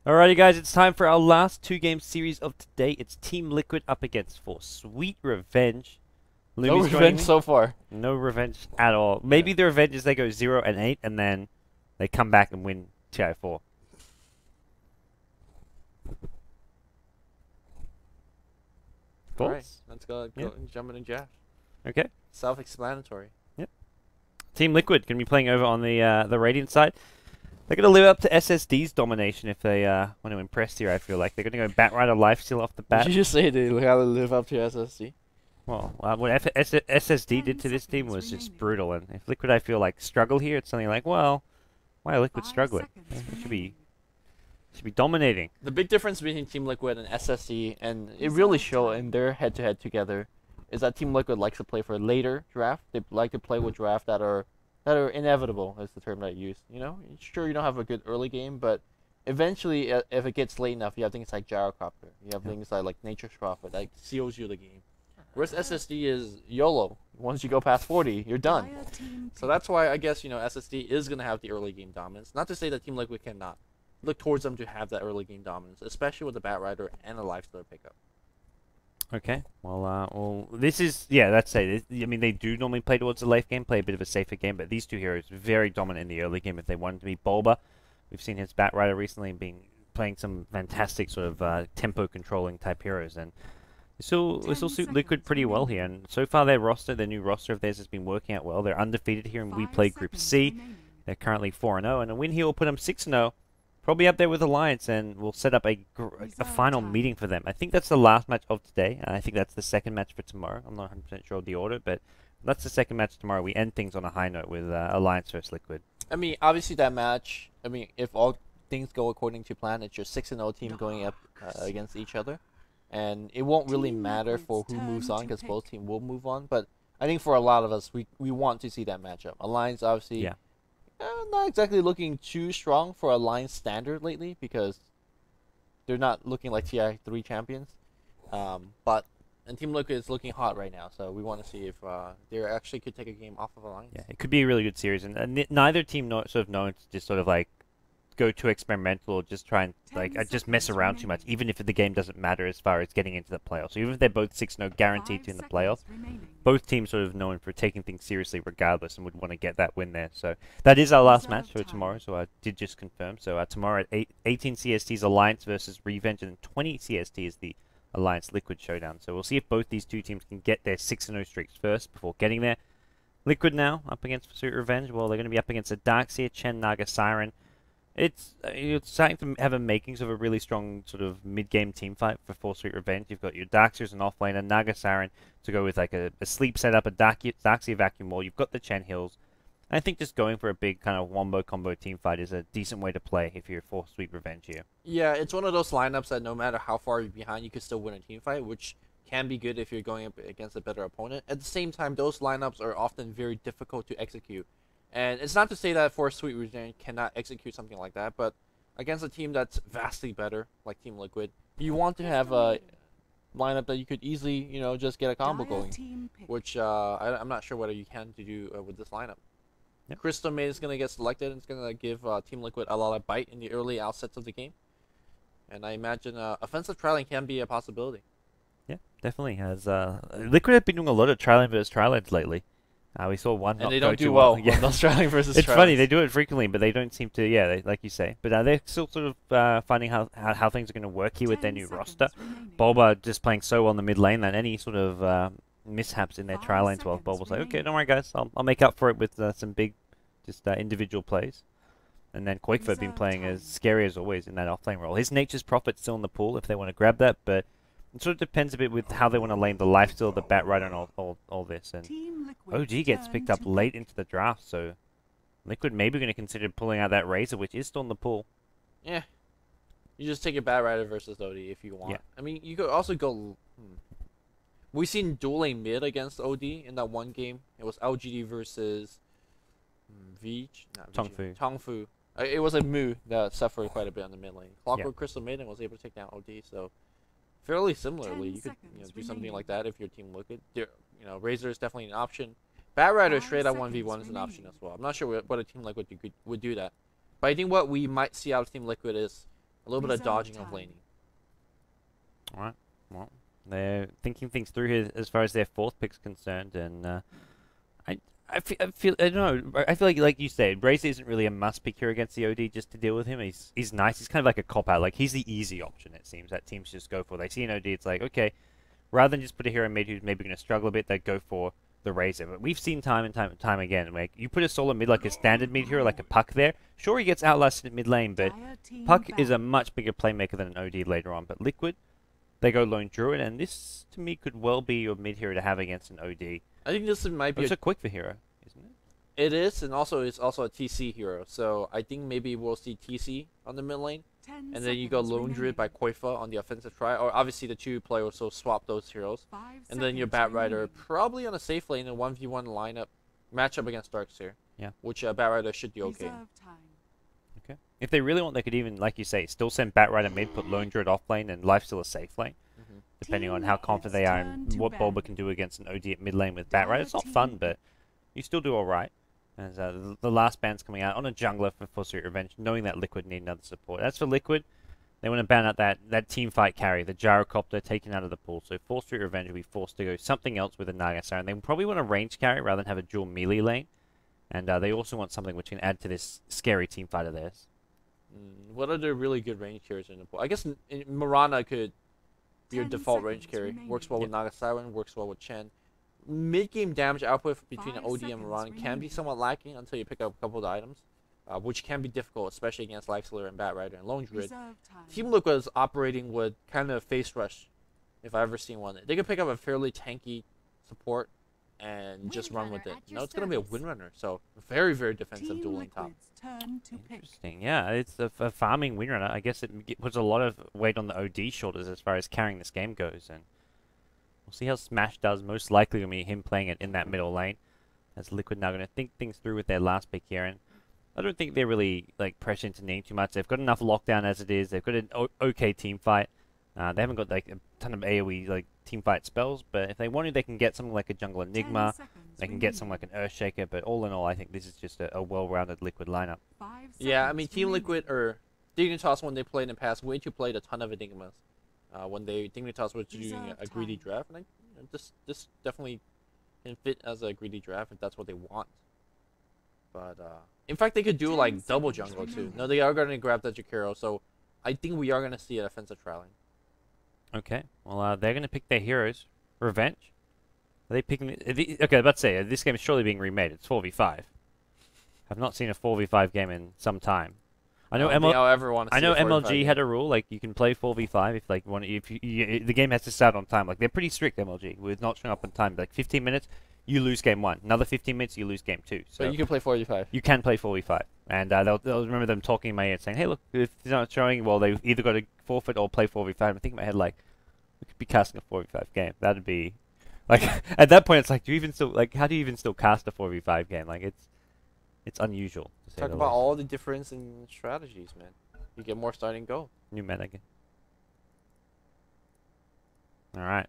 Alrighty, guys, it's time for our last two-game series of today. It's Team Liquid up against For Sweet Revenge. No Lumi's joining revenge me. so far. No revenge at all. Maybe the revenge is they go 0-8 and then they come back and win TI4. All right, let's go Yeah. and jump in and draft. Okay. Self-explanatory. Yep. Team Liquid can be playing over on the Radiant side. They're going to live up to SSD's domination if they want to impress here, I feel like. They're going to go Batrider lifesteal off the bat. Did you just say they gotta live up to SSD? Well, what SSD did to this team was just brutal. And if Liquid, I feel like, struggle here, it's something like, well, why are Liquid struggling? It should be dominating. The big difference between Team Liquid and SSD, and it really shows in their head-to-head together, is that Team Liquid likes to play for a later draft. They like to play with drafts that are inevitable, is the term that I use. You know, sure, you don't have a good early game, but eventually, if it gets late enough, you have things like Gyrocopter. You have things like Nature's Prophet that seals you the game. Whereas SSD is YOLO. Once you go past 40, you're done. So that's why I guess, SSD is going to have the early game dominance. Not to say that Team Liquid cannot. Look towards them to have that early game dominance, especially with the Batrider and a Lifestealer pickup. Okay, well, this is, that's it. I mean, they do normally play towards the late game, play a bit of a safer game, but these two heroes very dominant in the early game if they wanted to be. Bulba, we've seen his Batrider recently playing some fantastic sort of tempo controlling type heroes, and this will suit Liquid pretty well here. And so far their new roster of theirs has been working out well. They're undefeated here in WePlay Group C. They're currently 4-0, and a win here will put them 6-0. Probably up there with Alliance, and we'll set up a final meeting for them. I think that's the last match of today. I think that's the second match for tomorrow. I'm not 100% sure of the order, but that's the second match tomorrow. We end things on a high note with Alliance vs Liquid. I mean, obviously that match, if all things go according to plan, it's your 6-0 team going up against each other. And it won't really matter for who moves on, because both teams will move on. But I think for a lot of us, we want to see that matchup. Alliance, obviously... not exactly looking too strong for a line standard lately, because they're not looking like TI3 champions. And Team Liquid is looking hot right now, so we want to see if they actually could take a game off of Alliance. Yeah, it could be a really good series, and neither team sort of known to just sort of like go too experimental or just try and just mess around too much, even if the game doesn't matter as far as getting into the playoffs. So even if they're both 6-0 guaranteed to in the playoffs, both teams sort of known for taking things seriously regardless and would want to get that win there. So that is our last match for tomorrow, so I did just confirm. So tomorrow at 18 CST is Alliance versus Revenge, and 20 CST is the Alliance Liquid Showdown. So we'll see if both these two teams can get their 6-0 streaks first before getting there. Liquid now up against Sweet Revenge. Well, they're going to be up against a Darkseer, Chen, Naga, Siren. It's starting to have a makings of a really strong sort of mid-game team fight for Sweet Revenge. You've got your Darkseers and offlaner, Naga Siren to go with like a sleep setup, a Darkseer vacuum wall. You've got the Chen Hills. I think just going for a big kind of wombo combo team fight is a decent way to play if you're for Sweet Revenge here. Yeah, it's one of those lineups that no matter how far you're behind, you can still win a team fight, which can be good if you're going up against a better opponent. At the same time, those lineups are often very difficult to execute. And it's not to say that for Sweet Revenge cannot execute something like that, but against a team that's vastly better, like Team Liquid, you want to have a lineup that you could easily, just get a combo going, which I'm not sure whether you can do with this lineup. Yep. Crystal Maid is going to get selected, and it's going to give Team Liquid a lot of bite in the early outsets of the game. And I imagine offensive trialing can be a possibility. Yeah, definitely has. Liquid have been doing a lot of trialing versus trialings lately. We saw one, and they don't do well. Yeah, those trialing versus. It's funny, they do it frequently, but they don't seem to. Yeah, like you say, but they're still sort of finding how things are going to work here with their new roster. Bulba just playing so well in the mid lane that any sort of mishaps in their trial lanes, well, Bulba's like, okay, don't worry, guys, I'll make up for it with some big, just individual plays. And then Quakefoot have been playing as scary as always in that offlane role. His Nature's Prophet's still in the pool if they want to grab that, but it sort of depends a bit with how they want to lane the lifesteal, the Batrider, and all this. And OG gets picked up late into the draft, so Liquid maybe going to consider pulling out that Razor, which is still in the pool. Yeah. You just take a Batrider versus OD if you want. Yeah. I mean, you could also go... We've seen dueling mid against OD in that one game. It was LGD versus... Tongfu. It was a Mu that suffered quite a bit on the mid lane. Clockwork Crystal Maiden was able to take down OD, so... Fairly similarly, you could do something like that if your team Liquid. Razor is definitely an option. Batrider straight out 1v1 is an option as well. I'm not sure what a team Liquid would do that. But I think what we might see out of Team Liquid is A little bit of dodging of laning. All right. Well, they're thinking things through here as far as their fourth pick's concerned, and I feel I don't know. I feel like you said, Razor isn't really a must pick here against the OD just to deal with him. He's nice. He's kind of like a cop out. Like he's the easy option. It seems that teams just go for. They see an OD, it's like okay, rather than just put a hero mid who's maybe going to struggle a bit, they go for the Razor. But we've seen time and time again, like you put a solo mid like a standard mid hero like a Puck there. Sure, he gets outlasted at mid lane, but Puck is a much bigger playmaker than an OD later on. But Liquid, they go Lone Druid, and this to me could well be your mid hero to have against an OD. I think this might be it's a quick for hero, isn't it? It is, and also it's also a TC hero. So I think maybe we'll see TC on the mid lane, and then you go Lone Druid by Koifa on the offensive try. Or obviously the two players will swap those heroes, and then your Bat Rider probably on a safe lane in 1v1 lineup matchup against Darkseer. Yeah, which Bat Rider should be okay. Okay. If they really want, they could even, like you say, still send Bat Rider mid, put Lone Druid off lane, and Lifesteal a safe lane. Depending on how confident they are and what Bulba can do against an OD at mid lane with Bat Rider. It's not fun, but you still do alright. As the last ban's coming out on a jungler for Full Street Revenge, knowing that Liquid need another support. As for Liquid, they want to ban out that team fight carry, the Gyrocopter taken out of the pool. So Full Street Revenge will be forced to go something else with a Naga Siren. They probably want a range carry rather than have a dual melee lane. And they also want something which can add to this scary team fight of theirs. What other really good range carries in the pool? I guess Mirana could be your default range carry. Works well with Naga Siren, works well with Chen. Mid-game damage output between OD and Mirana can be somewhat lacking until you pick up a couple of the items, which can be difficult, especially against Lifestealer and Bat Rider and Lone Druid. Team Liquid is operating with kind of face rush, if I've ever seen one. They could pick up a fairly tanky support and just run with it. No, it's going to be a Windrunner, so very, very defensive dueling top. Interesting. Yeah, it's a farming Windrunner. I guess it puts a lot of weight on the OD shoulders as far as carrying this game goes, and we'll see how Smash does. Most likely going to be him playing it in that middle lane, as Liquid now going to think things through with their last pick here, and I don't think they're really like pressured into needing too much. They've got enough lockdown as it is. They've got an okay team fight. They haven't got like a ton of AoE like team fight spells, but if they wanted, they can get something like a Jungle Enigma. They can get something like an Earthshaker. But all in all, I think this is just a well-rounded Liquid lineup. Yeah, I mean Team Liquid or Dignitas when they played in the past, way too played a ton of Enigmas. When Dignitas was doing a greedy draft, and this definitely can fit as a greedy draft if that's what they want. But in fact, they could do like double jungle too. No, they are going to grab that Jakiro, so I think we are going to see an offensive trialing. Okay, well they're going to pick their heroes. Revenge. Are they picking? Okay, let's say this game is surely being remade. It's 4v5. I've not seen a 4v5 game in some time. I know MLG had a rule like you can play 4v5 if like the game has to start on time. Like they're pretty strict MLG with not showing up on time. Like 15 minutes, you lose game 1. Another 15 minutes, you lose game 2. So but you can play 4v5. You can play 4v5, and they'll remember them talking in my ear saying, "Hey, look, if it's not showing, well, they've either got to forfeit or play 4v5." I think in my head like, we could be casting a 4v5 game. That'd be like at that point, it's like, do you even still like how do you even still cast a 4v5 game? Like it's unusual. Talk about all the difference in strategies, man. You get more starting go. New meta again. Alright.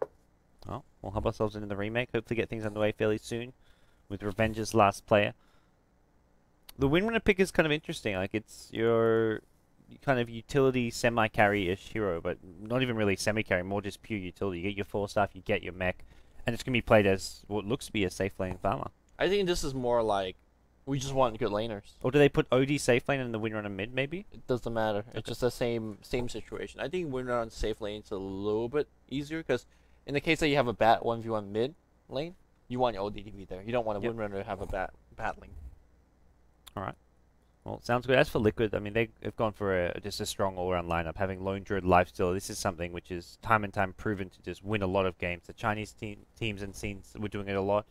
Well, we'll help ourselves into the remake. Hopefully get things underway fairly soon with Revenge's last player. The Windrunner pick is kind of interesting. Like, it's your kind of utility semi-carry-ish hero, but not even really semi-carry, more just pure utility. You get your 4 staff, you get your mech, and it's going to be played as what looks to be a safe lane farmer. I think this is more like we just want good laners. Or do they put OD safe lane and the Windrunner mid, maybe? It doesn't matter. Okay. It's just the same situation. I think Windrunner safe lane is a little bit easier, because in the case that you have a bat 1v1 mid lane, you want your OD to be there. You don't want a Windrunner to have a bat lane. Alright. Well, sounds good. As for Liquid, I mean, they've gone for just a strong all-around lineup. Having Lone Druid, Lifesteal, this is something which is time and time proven to just win a lot of games. The Chinese teams and scenes were doing it a lot.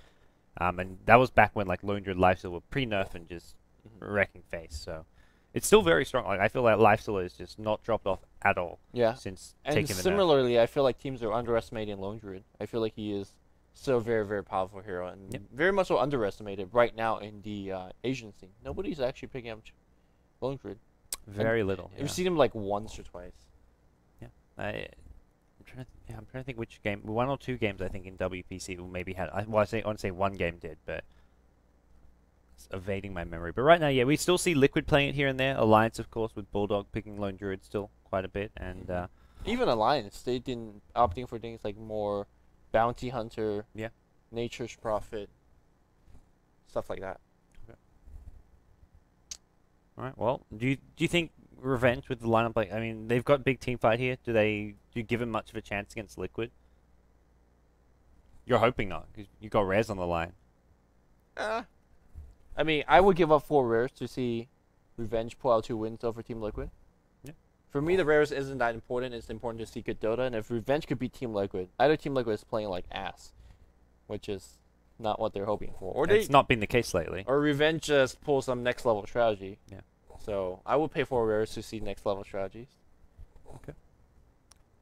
And that was back when like Lone Druid, Lifesteal were pre-nerf and just wrecking face. So it's still very strong. Like I feel like Lifesteal is just not dropped off at all. Yeah. Since and taking the nerf. Similarly, I feel like teams are underestimating Lone Druid. I feel like he is still a very, very powerful hero, and very much so underestimated right now in the Asian scene. Nobody's actually picking up Lone Druid. Very little. I've seen him like once or twice. Yeah. I'm trying to think which game. 1 or 2 games I think in WPC will maybe had. I want to say 1 game did, but it's evading my memory. But right now, yeah, we still see Liquid playing it here and there. Alliance, of course, with Bulldog picking Lone Druid still. quite a bit, and even Alliance, they didn't opting for things like more bounty hunter, yeah, nature's prophet, stuff like that. Okay. All right. Well, do you think Revenge with the lineup? Like, I mean, they've got big team fight here. Do you give him much of a chance against Liquid? You're hoping not, because you got Rez on the line. I mean, I would give up 4 rares to see Revenge pull out 2 wins over Team Liquid. Yeah. For me, the rares isn't that important. It's important to see good Dota, and if Revenge could beat Team Liquid, either Team Liquid is playing like ass, which is not what they're hoping for, or It's not been the case lately. or Revenge just pull some next level strategy. Yeah. So I would pay 4 rares to see next level strategies. Okay.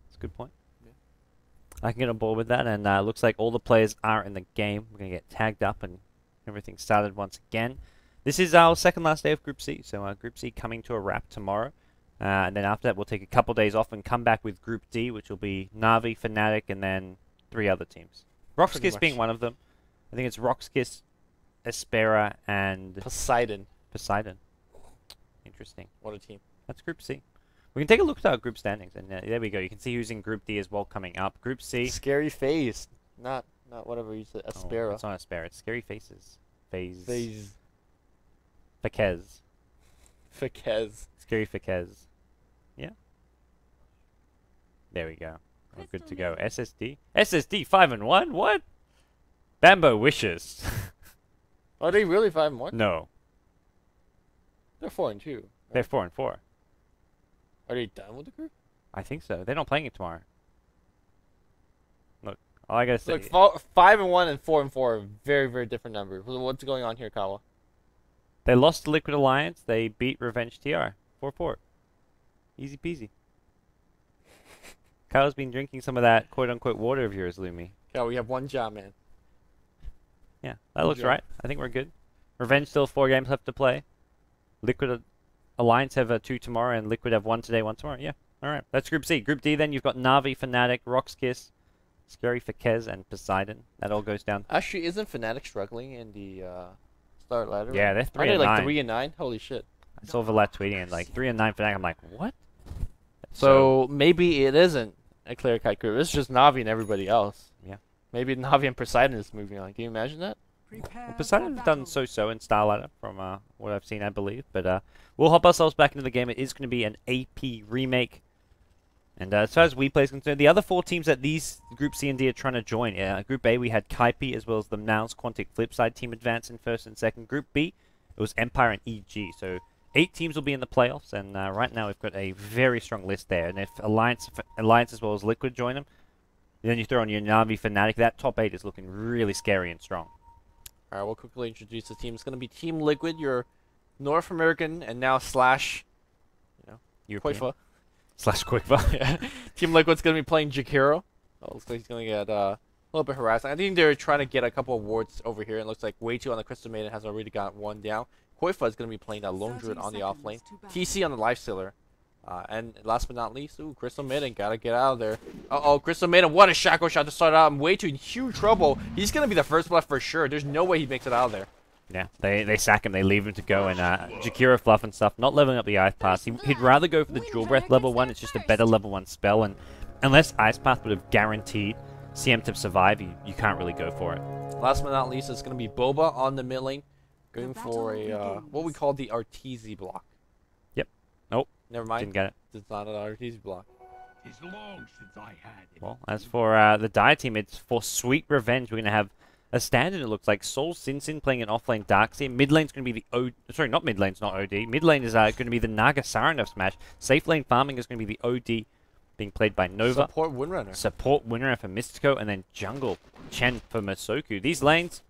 That's a good point. I can get on board with that, and looks like all the players are in the game. We're going to get tagged up and everything started once again. This is our second last day of Group C, so Group C coming to a wrap tomorrow. And then after that, we'll take a couple days off and come back with Group D, which will be Na'Vi, Fnatic, and then 3 other teams. Roxkiss being one of them. I think it's Roxkiss, Espera, and Poseidon. Interesting. What a team. That's Group C. We can take a look at our group standings, and there we go. You can see who's in Group D as well coming up. Group C. Scary face. Not whatever you said. Aspera. Oh, it's not Aspera. It's Scary Faces. Phase. Fakez. Fakez. Scary Fakez. Yeah. There we go. We're good to go. SSD. SSD 5-1. What? Bambo wishes. Are they really 5-1? No. They're 4-2. Right? They're 4-4. Are they done with the group? I think so. They're not playing it tomorrow. Look, all I gotta say. Look, 5-1 and 4-4 are very, very different numbers. What's going on here, Kawa? They lost to Liquid Alliance. They beat Revenge TR. 4-4. Easy peasy. Kyle's been drinking some of that quote-unquote water of yours, Lumi. Kawa, we have 1 job, man. Yeah, that looks right. I think we're good. Revenge still 4 games left to play. Liquid Alliance have 2 tomorrow, and Liquid have 1 today, 1 tomorrow. Yeah, all right. That's Group C. Group D, then you've got Na'Vi, Fnatic, Roxkiss, Scary Fakez, and Poseidon. That all goes down. Actually, isn't Fnatic struggling in the start ladder? Yeah, they're 3 Are and they 9. like 3 and 9? Holy shit! I saw Valat tweeting and like 3 and 9 Fnatic. I'm like, what? So maybe it isn't a clear cut group. It's just Na'Vi and everybody else. Yeah. Maybe Na'Vi and Poseidon is moving on. Can you imagine that? Well, Poseidon's done so-so in Star Ladder from what I've seen, I believe. But we'll hop ourselves back into the game. It is going to be an AP remake. And as far as WePlay is concerned, the other 4 teams that these Group C and D are trying to join. Group A, we had Kaipi as well as the Nows Quantic Flipside team advance in first and second. Group B, it was Empire and EG. So 8 teams will be in the playoffs. And right now we've got a very strong list there. And if Alliance as well as Liquid join them, then you throw on your Na'Vi Fnatic. That top 8 is looking really scary and strong. All right, we'll quickly introduce the team. It's going to be Team Liquid, your North American and now slash, European. Koifa. Slash Quickva. Yeah. Team Liquid's going to be playing Jakiro. Oh, looks like he's going to get a little bit harassed. I think they're trying to get a couple of wards over here. It looks like Way 2 on the Crystal Maiden has already got 1 down. Koifa is going to be playing that Lone Druid on the off lane. TC on the Lifestealer. And last but not least, Crystal Maiden gotta get out of there. Uh-oh, Crystal Maiden, what a shackle shot to start out. I'm Way 2 in huge trouble. He's gonna be the first blood for sure. There's no way he makes it out of there. Yeah, they sack him, they leave him to go, and Jakiro fluff and stuff, not leveling up the Ice Path. He'd rather go for the Jewel Breath level 1, it's just a better level 1 spell, and unless Ice Path would have guaranteed CM to survive, you can't really go for it. Last but not least, it's gonna be Boba on the mid lane, going for a, what we call the Arteezy block. Yep. Nope. Never mind. Didn't get it. It's not an Arteezy block. It's long since I had it. Well, as for the Dire team, it's for Sweet Revenge. We're going to have a standard, it looks like. Soul Sin playing an offlane Darkseer. Mid lane's going to be the sorry, not mid lane's not OD. Mid lane is going to be the Naga Saranov Smash. Safe lane farming is going to be the OD, being played by Nova. Support Windrunner. Support Windrunner for Mystico, and then Jungle Chen for Masoku. These lanes,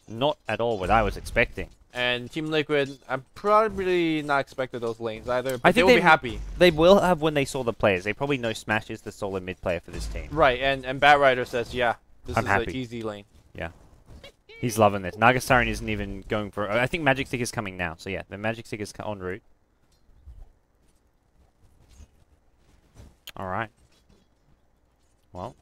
not at all what I was expecting. And Team Liquid, I'm probably not expecting those lanes either, but I think they'll be happy. They will have when they saw the players. They probably know Smash is the solid mid player for this team. Right, and Bat Rider says, yeah, this I'm is happy. an easy lane. Yeah. He's loving this. Nagasarin isn't even going for... I think Magic Stick is coming now. So yeah, the Magic Stick is en route. Alright. Well,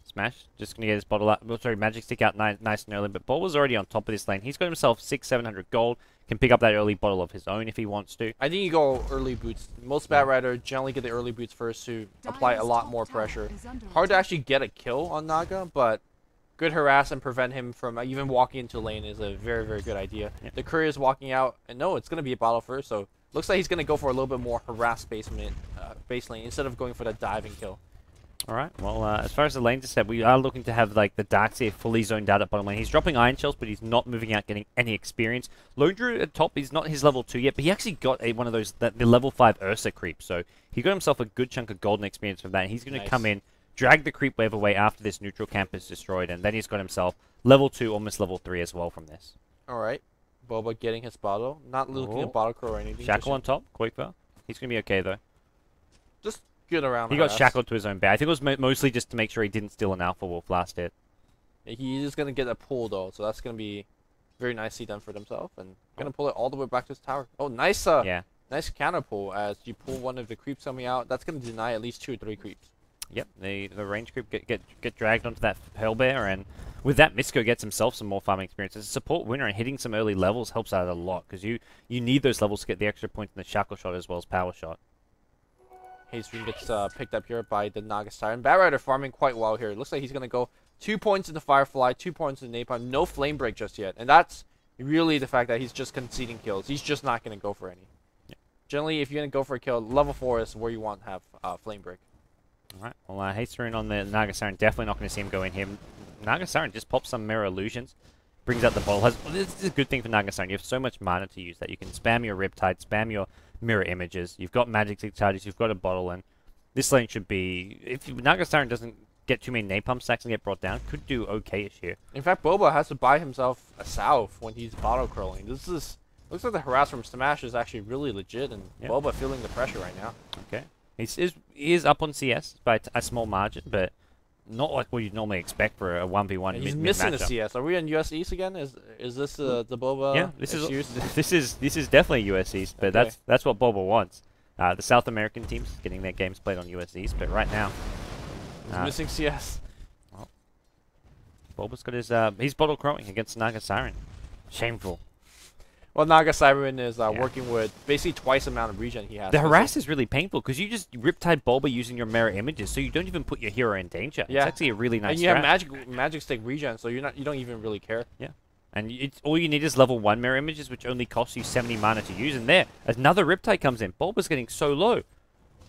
Smash just going to get his bottle out. Well, sorry, Magic Stick out nice and early. But Ball was already on top of this lane. He's got himself 600-700 gold. Can pick up that early bottle of his own if he wants to. I think you go early boots. Most Bat Rider generally get the early boots first to apply a lot more pressure. Hard to actually get a kill on Naga, but good harass and prevent him from even walking into lane is a very, very good idea. Yep. The courier is walking out, and no, it's going to be a bottle first, so looks like he's going to go for a little bit more harass base lane instead of going for that diving kill. Alright, well, as far as the lanes are set, we are looking to have like the Darkseer fully zoned out at bottom lane. He's dropping Iron Shells, but he's not moving out, getting any experience. Lone Druid at top, he's not his level 2 yet, but he actually got one of those, the level 5 Ursa creep, so he got himself a good chunk of golden experience from that, and he's going to come in, drag the creep wave away after this neutral camp is destroyed, and then he's got himself level 2, almost level 3 as well from this. Alright, Boba getting his bottle, not looking at bottle crow or anything. Shackle on top, Quickfire. He's going to be okay though. Just good around. He got shackled to his own bear. I think it was mostly just to make sure he didn't steal an Alpha Wolf last hit. He's just going to get a pull though, so that's going to be very nicely done for himself, and going to pull it all the way back to his tower. Oh, nice nice counter pull as you pull one of the creeps coming out. That's going to deny at least 2 or 3 creeps. Yep, the range creep get dragged onto that Hell Bear, and with that, Misko gets himself some more farming experience. As a support winner, and hitting some early levels helps out a lot, because you need those levels to get the extra points in the Shackle Shot as well as Power Shot. Haystream gets picked up here by the Naga Siren. Bat Rider farming quite well here. It looks like he's going to go 2 points into Firefly, 2 points into Napalm, no Flame Break just yet. And that's really the fact that he's just conceding kills. He's just not going to go for any. Yep. Generally, if you're going to go for a kill, level 4 is where you want to have Flame Break. Alright, well, Haystream on the Naga Siren, definitely not going to see him go in here. Naga Siren just pops some Mirror Illusions, brings out the bottle. This is a good thing for Naga Siren. You have so much mana to use that you can spam your Riptide, spam your Mirror Images. You've got Magic Charges, you've got a bottle, and this lane should be, if Naga Siren doesn't get too many Napalm stacks and get brought down, could do okay-ish here. In fact, Boba has to buy himself a salve when he's bottle curling. This is, looks like the harass from Smash is actually really legit, and Boba feeling the pressure right now. Okay. He is up on CS by a small margin, but not like what you'd normally expect for a 1v1 and he's missing the CS. Are we in US East again? Is this the Boba? Yeah, this is definitely US East, but okay. that's what Boba wants. The South American teams getting their games played on US East, but right now he's missing CS. Well, Boba's got he's bottle crowing against Naga Siren. Shameful. Well, Naga Siren is working with basically twice the amount of regen he has. The harass is really painful because you just Riptide Boba using your Mirror Images, so you don't even put your hero in danger. Yeah. It's actually a really nice. And you have magic stick regen, so you don't even really care. Yeah. And all you need is level 1 Mirror Images, which only costs you 70 mana to use. And there, another Riptide comes in. Boba's getting so low.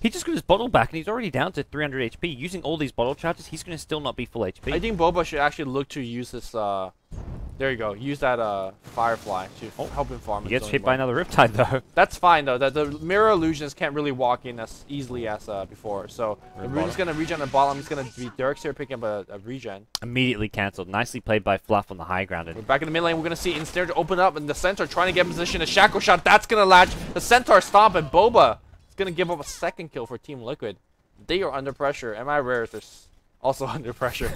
He just got his bottle back, and he's already down to 300 HP. Using all these bottle charges, he's going to still not be full HP. I think Boba should actually look to use this, there you go, use that Firefly to help him farm. He gets hit by another Riptide, though. That's fine, though. The Mirror Illusions can't really walk in as easily as before. So the Rune's going to regen the bottom. He's going to be Darkseer picking up a regen. Immediately cancelled. Nicely played by Fluff on the high ground. We're back in the mid lane. We're going to see Ensnare to open up, and the Centaur trying to get in position. A Shackle Shot, that's going to latch. The Centaur stomp, and Boba is going to give up a second kill for Team Liquid. They are under pressure. And my rares are also under pressure.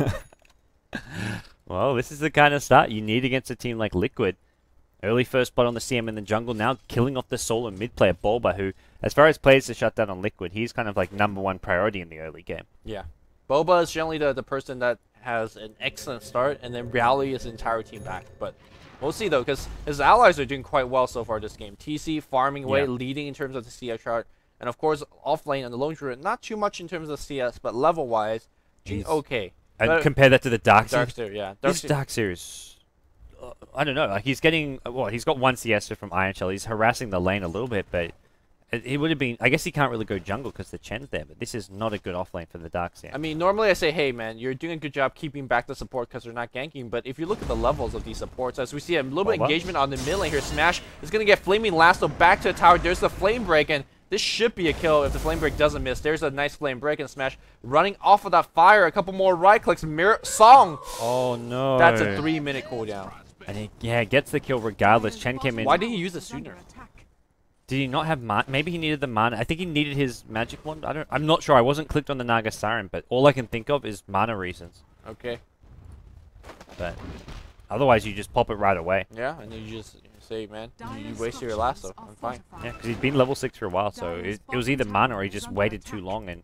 Well, this is the kind of start you need against a team like Liquid. Early first spot on the CM in the jungle, now killing off the solo mid player Boba, who, as far as players to shut down on Liquid, he's kind of like #1 priority in the early game. Yeah. Boba is generally the person that has an excellent start, and then rally his entire team back. But we'll see, though, because his allies are doing quite well so far this game. TC farming away, leading in terms of the CS chart. And, of course, off lane on the Lone Druid, not too much in terms of CS, but level-wise, he's okay. And compare that to the Darkseer. Darkseer, yeah. This Darkseer is, I don't know, like he's getting, well, he's got 1 CS from Iron Shell. He's harassing the lane a little bit, but it would have been, I guess he can't really go jungle because the Chen's there, but this is not a good offlane for the Darkseer. I mean, normally I say, hey, man, you're doing a good job keeping back the support because they're not ganking, but if you look at the levels of these supports, as we see a little bit of engagement on the mid lane here, Smash is going to get Flaming Lasso back to the tower. There's the Flame Break, and this should be a kill if the Flame Break doesn't miss. There's a nice Flame Break, and Smash running off of that fire. A couple more right clicks. Mirror Song. Oh, no. That's a 3-minute cooldown. And he, gets the kill regardless. Chen came in. Why didn't he use it sooner? Did he not have mana? Maybe he needed the mana. I think he needed his magic wand. I'm not sure. I wasn't clicked on the Naga Siren, but all I can think of is mana reasons. Okay. But otherwise, you just pop it right away. Yeah, and then you just say, man, you wasted your lasso. I'm fine. Yeah, because he'd been level 6 for a while, so it was either mana or he just waited too long and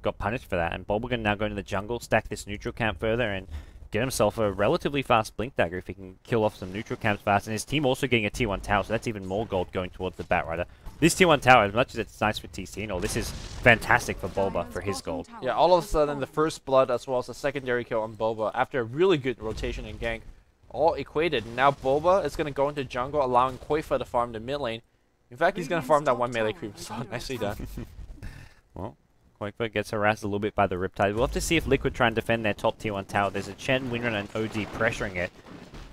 got punished for that. And Boba now going to the jungle, stack this neutral camp further, and get himself a relatively fast Blink Dagger if he can kill off some neutral camps fast. And his team also getting a tier 1 tower, so that's even more gold going towards the Batrider. This tier 1 tower, as much as it's nice for TC and all, this is fantastic for Boba for his gold. Yeah, all of a sudden the first blood as well as the secondary kill on Boba after a really good rotation and gank all equated. Now Boba is going to go into jungle, allowing Koifa to farm the mid lane. In fact, he's going to farm that one melee creep, so nicely done. Well, Koifa gets harassed a little bit by the Riptide. We'll have to see if Liquid try and defend their top tier 1 tower. There's a Chen, Winran, and OD pressuring it.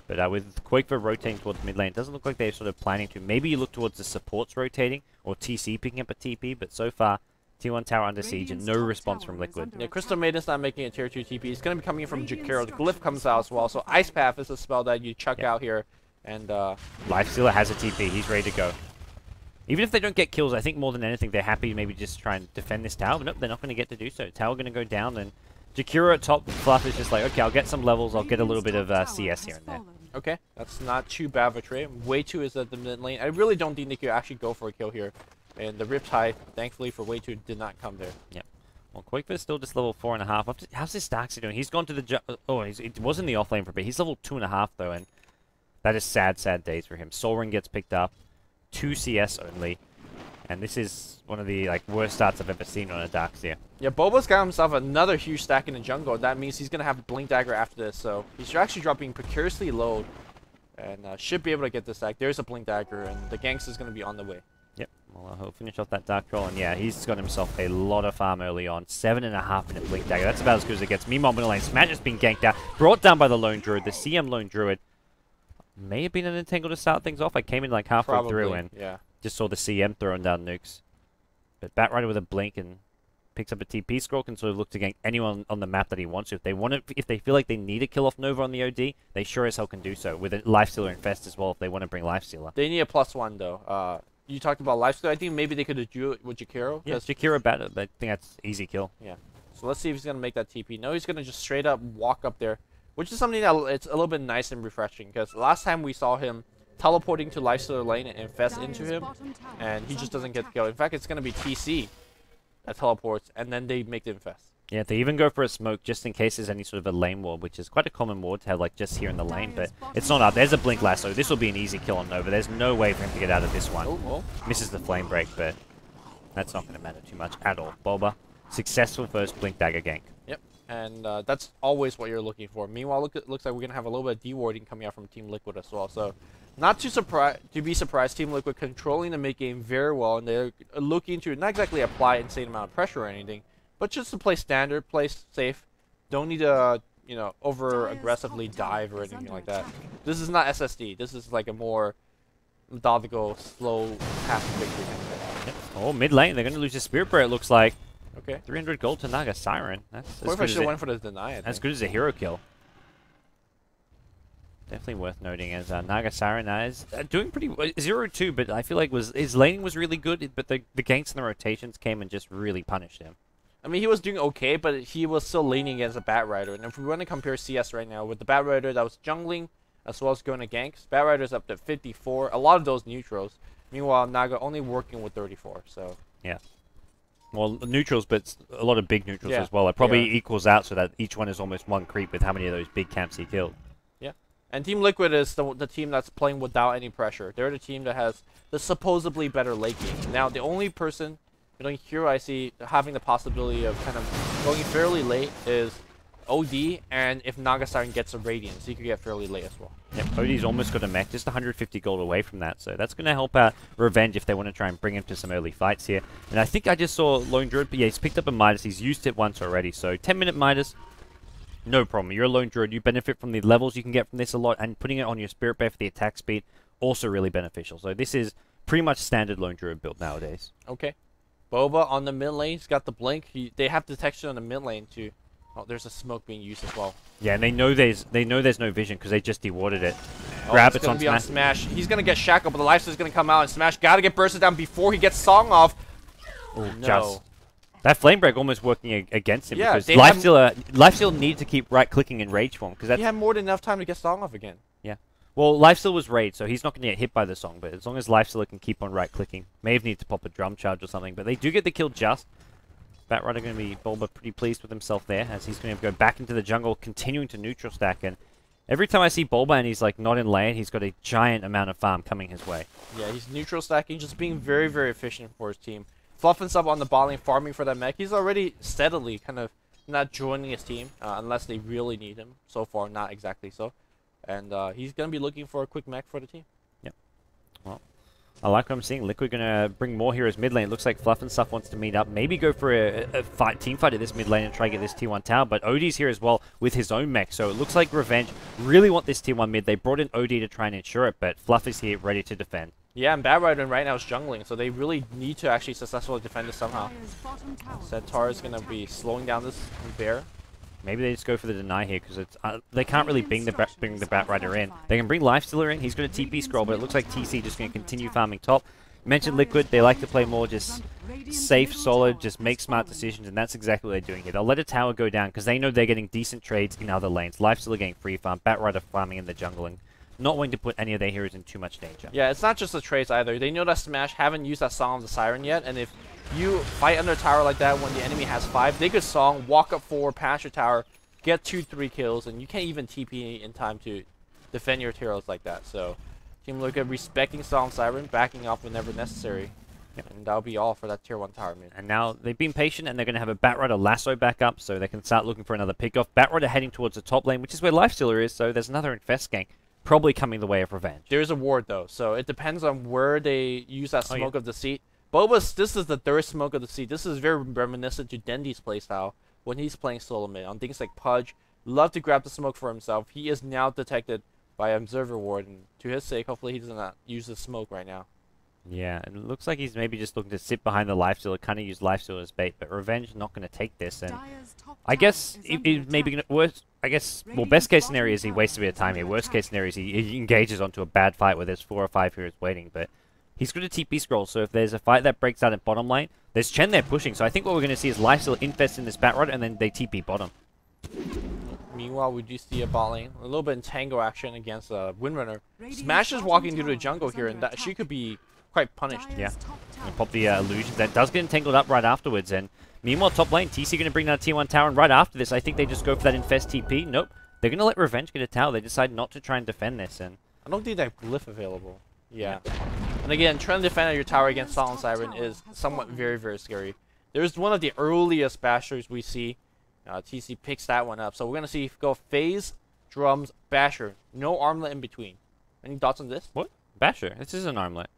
But with Koifa rotating towards mid lane, it doesn't look like they're sort of planning to. Maybe you look towards the supports rotating, or TC picking up a TP, but so far, tier 1 tower under siege and no response from Liquid. Yeah, Crystal Maiden's not making a tier 2 TP. It's going to be coming in from Jakiro. The Glyph comes out as well, so Ice Path is a spell that you chuck out here. And Lifestealer has a TP. He's ready to go. Even if they don't get kills, I think more than anything, they're happy to maybe just try and defend this tower. But nope, they're not going to get to do so. Tower going to go down, and Jakiro at top. Fluff is just like, okay, I'll get some levels. I'll get a little bit of CS here and there. Okay, that's not too bad of a trade. Way 2 is at the mid lane. I really don't think they could actually go for a kill here. And the Riptide, thankfully for Way 2, did not come there. Yep. Well, Quake's still just level 4.5. How's his Starksy doing? He's gone to the... it was in the offlane for a bit. He's level 2.5 though, and that is sad, sad days for him. Soul Ring gets picked up. 2 CS only. And this is one of the worst starts I've ever seen on a Darkseer. Yeah, Boba's got himself another huge stack in the jungle. That means he's going to have Blink Dagger after this. So he's actually dropping precariously low. And should be able to get this stack. There's a Blink Dagger, and the ganks is going to be on the way. Yep. Well, he'll finish off that Dark Troll. And yeah, he's got himself a lot of farm early on. 7.5 minute Blink Dagger. That's about as good as it gets. Meanwhile, middle lane, Smash has been ganked out. Brought down by the Lone Druid. The CM Lone Druid may have been an Entangle to start things off. I came in halfway through and just saw the CM throwing down nukes. But Batrider with a blink and picks up a TP scroll, can sort of look to gank anyone on the map that he wants to. If they feel like they need a kill off Nova on the OD, they sure as hell can do so with a Lifestealer Infest as well if they want to bring Lifestealer. They need a +1 though. You talked about Lifestealer. I think maybe they could have do it with Jakiro. Yeah, Jakiro better, but I think that's easy kill. Yeah. So let's see if he's gonna make that TP. No, he's gonna just straight up walk up there, which is something that it's a little bit nice and refreshing because last time we saw him teleporting to Lifestealer lane and infest into him, and he just doesn't get the kill. In fact, it's going to be TC that teleports, and then they make the infest. Yeah, they even go for a smoke just in case there's any sort of a lane ward, which is quite a common ward to have just here in the lane, but it's not up. There's a Blink Lasso. This will be an easy kill on Nova. There's no way for him to get out of this one. Oh. Misses the flame break, but that's not going to matter too much at all. Boba, successful first Blink Dagger gank. Yep, and that's always what you're looking for. Meanwhile, looks like we're going to have a little bit of dewarding coming out from Team Liquid as well, so not too be surprised. Team Liquid controlling the mid game very well, and they're looking to not exactly apply insane amount of pressure or anything, but just to play standard, play safe. Don't need to, over aggressively dive or anything like that. This is not SSD. This is like a more methodical, slow path to victory kind of thing. Yep. Oh, mid lane, they're going to lose the Spirit Prayer, it looks like. Okay. 300 gold to Naga Siren. That's as good as went for the deny. As good as a hero kill. Definitely worth noting as Naga Siren is doing pretty well. 0-2, but I feel like his laning was really good, but the ganks and the rotations came and just really punished him. I mean, he was doing okay, but he was still leaning against a Batrider. And if we want to compare CS right now with the Batrider that was jungling as well as going to ganks, Batrider's up to 54. A lot of those neutrals. Meanwhile, Naga only working with 34. So yeah. Well, neutrals, but a lot of big neutrals as well. It probably equals out so that each one is almost one creep with how many of those big camps he killed. Yeah. And Team Liquid is the team that's playing without any pressure. They're the team that has the supposedly better late game. Now, the only person, hero I see having the possibility of kind of going fairly late is OD, and if Naga Siren gets a Radiance, he could get fairly late as well. Yep, OD's almost got a mech, just 150 gold away from that, so that's going to help out Revenge if they want to try and bring him to some early fights here. And I think I just saw Lone Druid, but yeah, he's picked up a Midas, he's used it once already, so 10-minute Midas, no problem. You're a Lone Druid, you benefit from the levels you can get from this a lot, and putting it on your Spirit Bear for the attack speed, also really beneficial. So this is pretty much standard Lone Druid build nowadays. Okay. Boba on the mid lane, he's got the blink. They have detection on the mid lane too. Oh, there's a smoke being used as well. Yeah, and they know there's no vision because they just dewarded it. Grab it's on Smash. He's gonna get shackled, but the Lifestealer's gonna come out, and Smash gotta get bursted down before he gets Song off. Oh, no. Just. That Flame Break almost working against him because Lifestealer needs to keep right-clicking in Rage form. Because he had more than enough time to get Song off again. Yeah. Well, Lifestealer was Rage, so he's not going to get hit by the Song, but as long as Lifestealer can keep on right-clicking. May have need to pop a drum charge or something, but they do get the kill just. Batrider going to be Bulba pretty pleased with himself there, as he's going to go back into the jungle, continuing to neutral stack. And every time I see Bulba and he's like not in lane, he's got a giant amount of farm coming his way. Yeah, he's neutral stacking, just being very, very efficient for his team. Fluff and Sub on the bot lane, farming for that mech. He's already steadily kind of not joining his team unless they really need him. So far, not exactly so. And he's going to be looking for a quick mech for the team. Yep. Well, I like what I'm seeing. Liquid going to bring more heroes mid lane. It looks like Fluff and Stuff wants to meet up. Maybe go for a team fight at this mid lane and try to get this tier 1 tower. But OD's here as well with his own mech. So it looks like Revenge really want this tier 1 mid. They brought in OD to try and ensure it. But Fluff is here ready to defend. Yeah, and Batrider right now is jungling. So they really need to actually successfully defend this somehow. Centaur is going to be slowing down this bear. Maybe they just go for the deny here, because it's they can't really bring the Batrider in. They can bring Lifestealer in. He's going to TP scroll, but it looks like TC just going to continue farming top. Mentioned Liquid, they like to play more just safe, solid, just make smart decisions, and that's exactly what they're doing here. They'll let a tower go down because they know they're getting decent trades in other lanes. Lifestealer getting free farm, Batrider farming in the jungle, and not wanting to put any of their heroes in too much danger. Yeah, it's not just the trades either. They know that Smash haven't used that Song of the Siren yet, and if you fight under a tower like that when the enemy has 5, they could Song, walk up forward, pass your tower, get 2-3 kills, and you can't even TP in time to defend your heroes like that. So Team Liquid respecting Song Siren, backing up whenever necessary. Yep. And that'll be all for that tier 1 tower mid. And now they've been patient, and they're going to have a Batrider lasso back up, so they can start looking for another pickoff. Batrider heading towards the top lane, which is where Lifestealer is, so there's another Infest gank probably coming the way of Revenge. There's a ward though, so it depends on where they use that smoke of deceit. Boba's, this is the third smoke of deceit. This is very reminiscent to Dendy's playstyle when he's playing solo mid on things like Pudge. Love to grab the smoke for himself. He is now detected by Observer Ward, and to his sake, hopefully he does not use the smoke right now. Yeah, and it looks like he's maybe just looking to sit behind the Lifestealer, kind of use Lifestealer as bait, but Revenge not going to take this, and I guess it maybe gonna, worse. I guess, well, best case scenario is he wastes a bit of time here. Worst case scenario is he engages onto a bad fight where there's 4 or 5 heroes waiting, but he's going to TP scroll, so if there's a fight that breaks out in bottom lane, there's Chen there pushing, so I think what we're going to see is Lifestealer infest in this Batrider, and then they TP bottom. Meanwhile, we do see a bot lane, a little bit in tango action against Windrunner. Smash is walking through the jungle here, and that she could be quite punished. Yeah, and pop the illusion. That does get entangled up right afterwards, and meanwhile, top lane, TC going to bring down a tier 1 tower, and right after this, I think they just go for that infest TP. Nope, they're going to let Revenge get a tower. They decide not to try and defend this, and I don't think they have glyph available. Yeah. And again, trying to defend your tower against Song Siren is somewhat very, very scary. There's one of the earliest bashers we see. TC picks that one up. So we're going to see go phase, drums, basher. No armlet in between. Any thoughts on this? What? Basher? This is an armlet.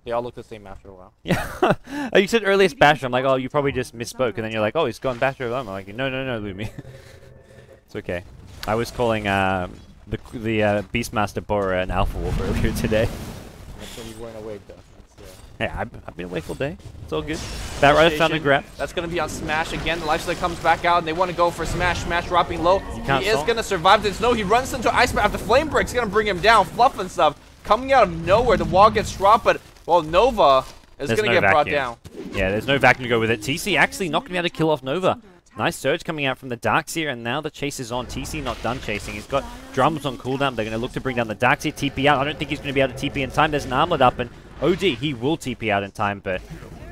They all look the same after a while. Yeah. You said earliest basher. I'm like, oh, you probably just misspoke. And then you're like, oh, he's gone basher. I'm like, no, Lumi. It's okay. I was calling the Beastmaster Bora an Alpha Wolf earlier today. That's when you weren't awake, though. Yeah, I've been awake all day. It's all good. Batrider found a grab. That's going to be on Smash again. The Lifestealer comes back out, and they want to go for Smash. Smash dropping low. He is going to survive this. No, he runs into Ice After Flame Break's going to bring him down. Fluff and stuff coming out of nowhere. The wall gets dropped, but, well, Nova is going to get brought down. Yeah, there's no vacuum to go with it. TC actually not going to be able to kill off Nova. Nice surge coming out from the Darks here, and now the chase is on. TC not done chasing. He's got drums on cooldown. They're going to look to bring down the Darks here. TP out. I don't think he's going to be able to TP in time. There's an armlet up, and OD, he will TP out in time, but,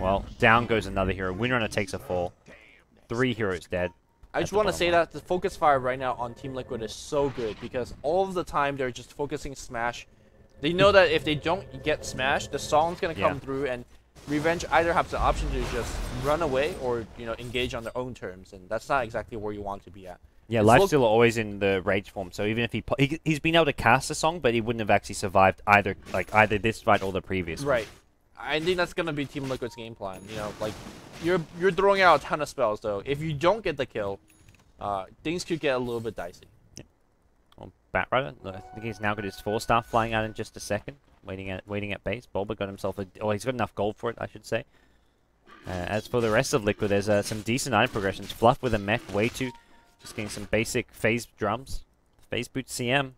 well, down goes another hero. Windrunner takes a fall. 3 heroes dead. I just want to say that the focus fire right now on Team Liquid is so good because all of the time they're just focusing Smash. They know that if they don't get Smash, the song's going to come through, and Revenge either has the option to just run away or, you know, engage on their own terms, and that's not exactly where you want to be at. Yeah, Lifestealer always in the rage form, so even if he's been able to cast a song, but he wouldn't have actually survived either this fight or the previous one. Right. I think that's gonna be Team Liquid's game plan. You know, like you're throwing out a ton of spells, though. If you don't get the kill, things could get a little bit dicey. Yeah. Well, Batrider, I think he's now got his 4-star flying out in just a second, waiting at base. Bulba got himself he's got enough gold for it, I should say. As for the rest of Liquid, there's some decent item progressions. Fluff with a mech, way too. Just getting some basic phase drums. Phase boot CM.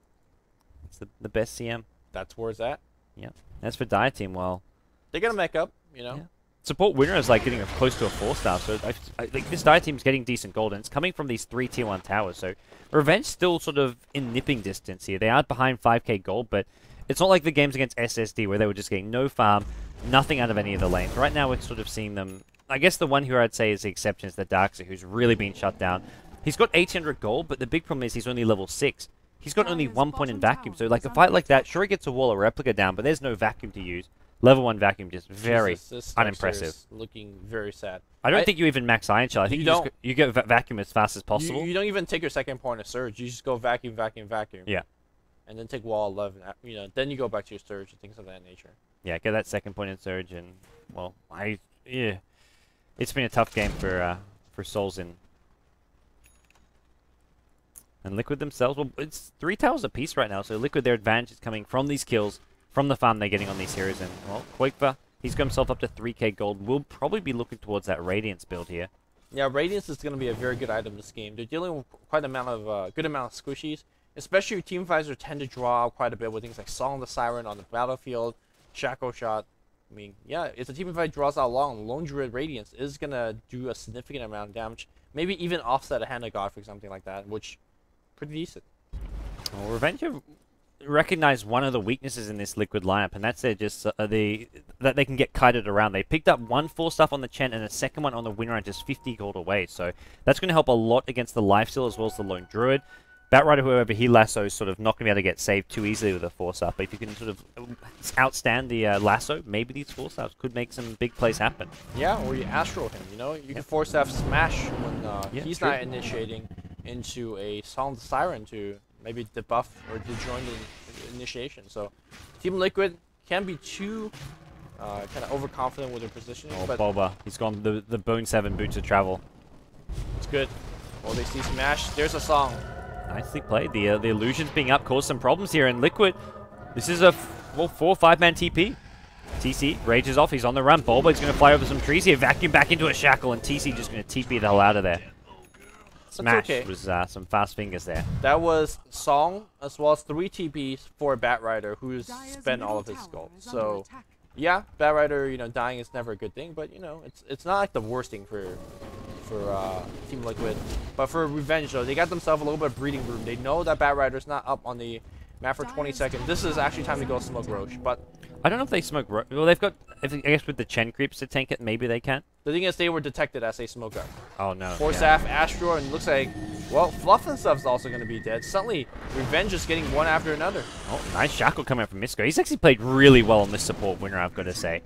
It's the best CM. That's where it's at. Yeah. As for Dire Team, well, they're gonna mech up, you know. Yeah. Support winner is like getting close to a 4-star, so I think this Dire Team's getting decent gold, and it's coming from these 3 tier 1 towers. So Revenge still sort of in nipping distance here. They are behind 5k gold, but it's not like the games against SSD where they were just getting no farm, nothing out of any of the lanes. Right now, we're sort of seeing them I guess the one here I'd say is the exception is the Darkseid, who's really been shut down. He's got 800 gold, but the big problem is he's only level 6. He's got only 1 point in vacuum, so like a fight like that, sure he gets a wall or replica down, but there's no vacuum to use. Level 1 vacuum just very unimpressive. Looking very sad. I don't think you even max Iron Shell. I think you get vacuum as fast as possible. You don't even take your second point of surge. You just go vacuum, vacuum, vacuum. Yeah. And then take wall 11. You know, then you go back to your surge and things of that nature. Yeah, get that second point in surge, and well, yeah, it's been a tough game for Souls in. And Liquid themselves, well, it's 3 towers apiece right now, so Liquid, their advantage is coming from these kills, from the farm they're getting on these heroes, and, well, Quakefa, he's got himself up to 3k gold. We'll probably be looking towards that Radiance build here. Yeah, Radiance is going to be a very good item this game. They're dealing with quite a good amount of squishies, especially team fights tend to draw out quite a bit with things like Song of the Siren on the battlefield, Shackle Shot. I mean, yeah, if the team fight draws out long, Lone Druid Radiance is going to do a significant amount of damage, maybe even offset a Hand of God for something like that, which pretty decent. Well, Revenge have recognized one of the weaknesses in this Liquid lineup, and that's that they can get kited around. They picked up 1 4-stuff on the Chen and a second one on the Winner, just 50 gold away. So that's going to help a lot against the Lifesteal as well as the Lone Druid. Batrider, however, he lasso is sort of not going to be able to get saved too easily with a 4-stuff. But if you can sort of outstand the lasso, maybe these 4-stuffs could make some big plays happen. Yeah, or you Astral him, you know? You can 4-staff smash when he's not initiating into a Song of the Siren to maybe debuff or disjoin the initiation. So Team Liquid can't be too kind of overconfident with their positioning. Oh, but Boba, he's gone the Bone 7 Boots of Travel. It's good. Well, they see Smash. There's a Song. Nicely played. The illusions being up caused some problems here, and Liquid, this is a 4 or 5-man TP. TC rages off. He's on the run. Bulba's going to fly over some trees here, vacuum back into a shackle, and TC just going to TP the hell out of there. Smash was some fast fingers there. That was Song, as well as 3 TPs for Batrider, who's spent all of his gold. So, yeah, Batrider, you know, dying is never a good thing, but, you know, it's not like the worst thing for Team Liquid. But for Revenge, though, they got themselves a little bit of breathing room. They know that Batrider's not up on the map for 20 seconds. This is actually time to go smoke Roche, but I don't know if they smoke. Well, they've got. I guess with the Chen creeps to tank it, maybe they can. the thing is they were detected as a smoke up. Oh no. Staff, Astro, and looks like, well, Fluff and stuff's also going to be dead. Suddenly, Revenge is getting one after another. Oh, nice shackle coming out from Misko. He's actually played really well on this support winner, I've got to say.